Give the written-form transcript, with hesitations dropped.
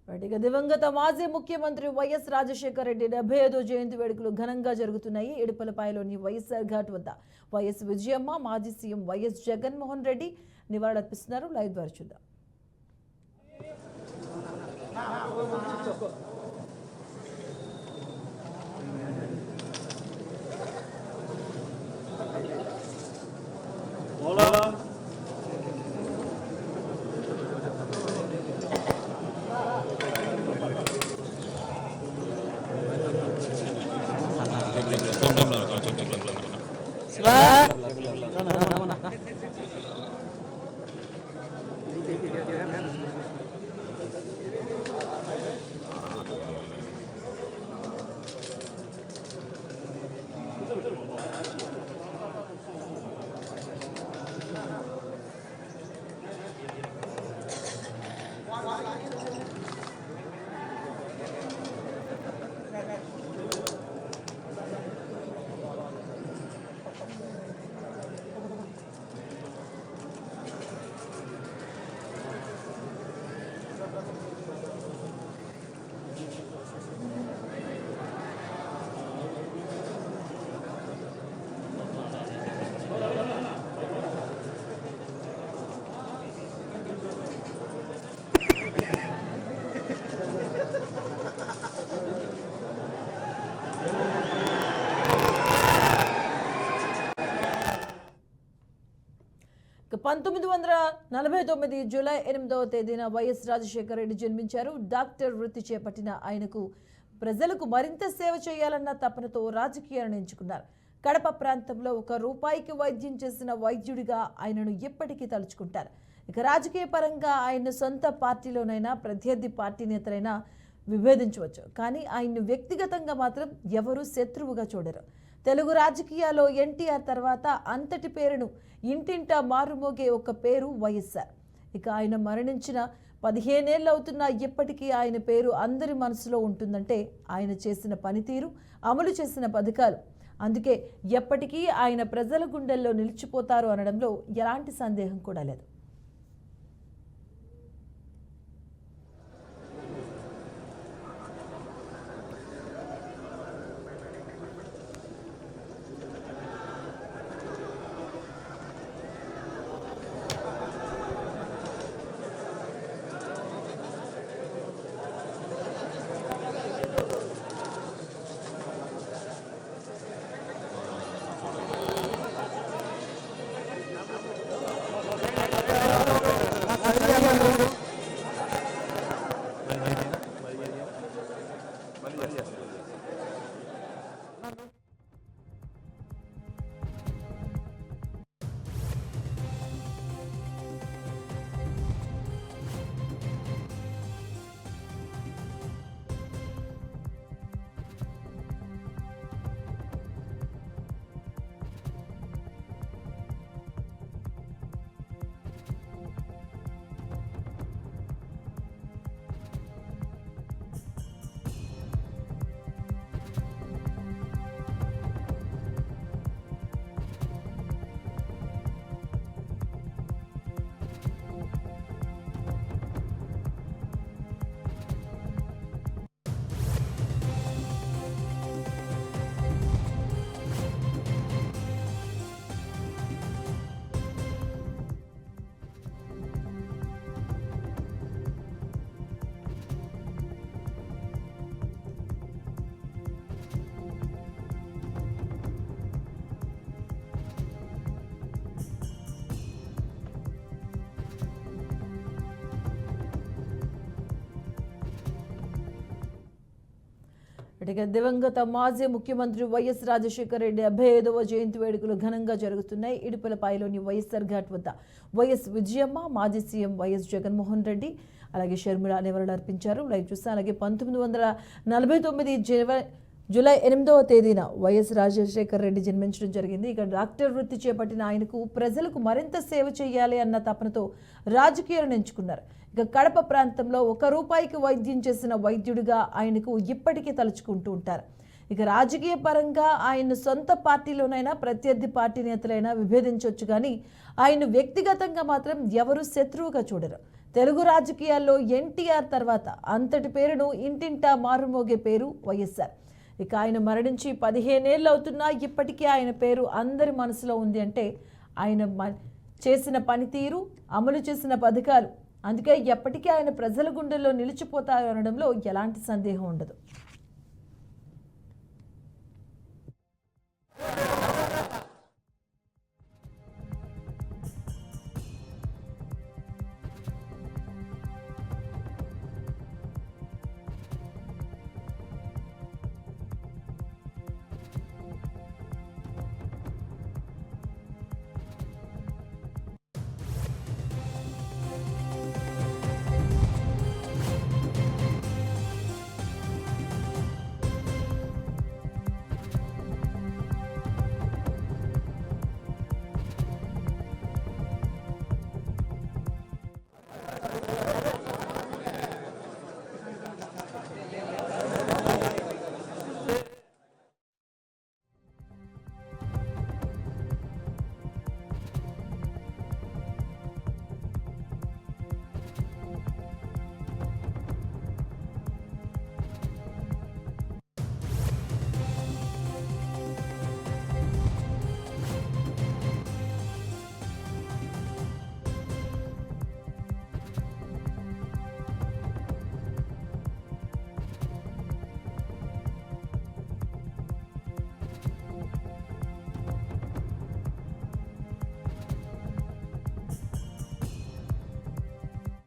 దివంగత మాజీ ముఖ్యమంత్రి వైఎస్ రాజశేఖర రెడ్డి 75వ జయంతి వేడుకలు ఘనంగా జరుగుతున్నాయి. ఇడుపలపాయలోని వైఎస్ఆర్ ఘాట్ వద్ద వైఎస్ విజయమ్మ, మాజీ సీఎం వైఎస్ జగన్మోహన్ రెడ్డి నివాళులర్పిస్తున్నారు. లైవ్ ద్వారా చూద్దాం. జూలై 8వ తేదీన వైఎస్ రాజశేఖర రెడ్డి జన్మించారు. డాక్టర్ వృత్తి చేపట్టిన ఆయనకు ప్రజలకు మరింత సేవ చేయాలన్న తపనతో రాజకీయాలను ఎంచుకున్నారు. కడప ప్రాంతంలో ₹1 వైద్యం చేసిన వైద్యుడిగా ఆయనను ఎప్పటికీ తలుచుకుంటారు. ఇక రాజకీయ పరంగా ఆయన సొంత పార్టీలోనైనా ప్రత్యర్థి పార్టీ నేతలైనా విభేదించవచ్చు, కానీ ఆయన్ను వ్యక్తిగతంగా మాత్రం ఎవరూ శత్రువుగా చూడరు. తెలుగు రాజకీయాల్లో ఎన్టీఆర్ తర్వాత అంతటి పేరును ఇంటింటా మారుమోగే ఒక పేరు వైఎస్ఆర్. ఇక ఆయన మరణించిన 15 ఏళ్ళు అవుతున్నా ఇప్పటికీ ఆయన పేరు అందరి మనసులో ఉంటుందంటే ఆయన చేసిన పనితీరు, అమలు చేసిన పథకాలు. అందుకే ఎప్పటికీ ఆయన ప్రజల గుండెల్లో నిలిచిపోతారు అనడంలో ఎలాంటి సందేహం కూడా లేదు. దివంగత మాజీ ముఖ్యమంత్రి వైఎస్ రాజశేఖర రెడ్డి 75వ జయంతి వేడుకలు ఘనంగా జరుగుతున్నాయి. ఇడుపలపాయలోని వైఎస్ఆర్ ఘాట్ వద్ద వైఎస్ విజయమ్మ, మాజీ సీఎం వైఎస్ జగన్మోహన్ రెడ్డి, అలాగే షర్మిల నివాళులర్పించారు. లైవ్ చూస్తే అలాగే 1949 జూలై 8వ తేదీన వైఎస్ రాజశేఖర రెడ్డి జన్మించడం జరిగింది. ఇక డాక్టర్ వృత్తి చేపట్టిన ఆయనకు ప్రజలకు మరింత సేవ చేయాలి అన్న తపనతో రాజకీయాలను ఎంచుకున్నారు. ఇక కడప ప్రాంతంలో ₹1 వైద్యం చేసిన వైద్యుడిగా ఆయనకు ఇప్పటికీ తలుచుకుంటూ ఉంటారు. ఇక రాజకీయ పరంగా ఆయన సొంత పార్టీలోనైనా ప్రత్యర్థి పార్టీ నేతలైనా విభేదించవచ్చు, కానీ ఆయన వ్యక్తిగతంగా మాత్రం ఎవరు శత్రువుగా చూడరు. తెలుగు రాజకీయాల్లో ఎన్టీఆర్ తర్వాత అంతటి పేరును ఇంటింటా మారుమోగే పేరు వైఎస్ఆర్. ఇక ఆయన మరణించి 15 ఏళ్ళు అవుతున్నా ఇప్పటికీ ఆయన పేరు అందరి మనసులో ఉంది అంటే ఆయన చేసిన పనితీరు, అమలు చేసిన పథకాలు, అందుకే ఎప్పటికీ ఆయన ప్రజల గుండెల్లో నిలిచిపోతారు అనడంలో ఎలాంటి సందేహం ఉండదు.